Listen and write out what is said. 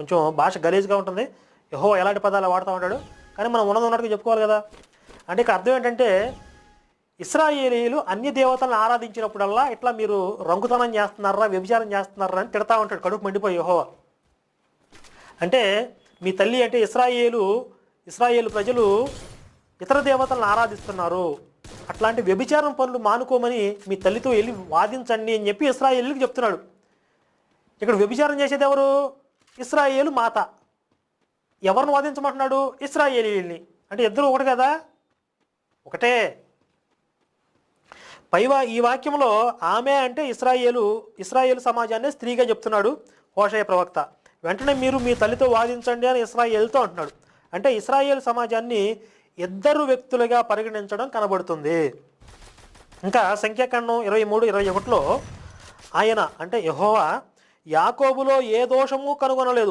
కొంచెం భాష గలీజ్గా ఉంటుంది. యెహోవా ఎలాంటి పదాలు వాడుతూ ఉంటాడు, కానీ మనం ఉన్నట్టుగా చెప్పుకోవాలి కదా. అంటే ఇక్కడ అర్థం ఏంటంటే ఇశ్రాయేలీయులు అన్య దేవతలను ఆరాధించినప్పుడల్లా ఇట్లా మీరు రంగుతనం చేస్తున్నారా, వ్యభిచారం చేస్తున్నారా అని తిడతా ఉంటాడు కడుపు మండిపోయి యెహోవా. అంటే మీ తల్లి అంటే ఇశ్రాయేలు ప్రజలు ఇతర దేవతలను ఆరాధిస్తున్నారు, అట్లాంటి వ్యభిచారం పనులు మానుకోమని మీ తల్లితో వెళ్ళి వాదించండి అని చెప్పి ఇశ్రాయేలుకి చెప్తున్నాడు. ఇక్కడ వ్యభిచారం చేసేది ఎవరు? ఇశ్రాయేలు మాత. ఎవరిని వాదించమంటున్నాడు? ఇశ్రాయేలీయుల్ని. అంటే ఇద్దరు ఒకటి కదా, ఒకటే. ఈ వాక్యంలో ఆమె అంటే ఇశ్రాయేలు సమాజాన్ని స్త్రీగా చెప్తున్నాడు హోషేయ ప్రవక్త. వెంటనే మీరు మీ తల్లితో వాదించండి అని ఇశ్రాయేలుతో అంటున్నాడు. అంటే ఇశ్రాయేలు సమాజాన్ని ఇద్దరు వ్యక్తులుగా పరిగణించడం కనబడుతుంది. ఇంకా సంఖ్యాకాండం 23-21లో ఆయన అంటే యెహోవా యాకోబులో ఏ దోషము కనుగొనలేదు,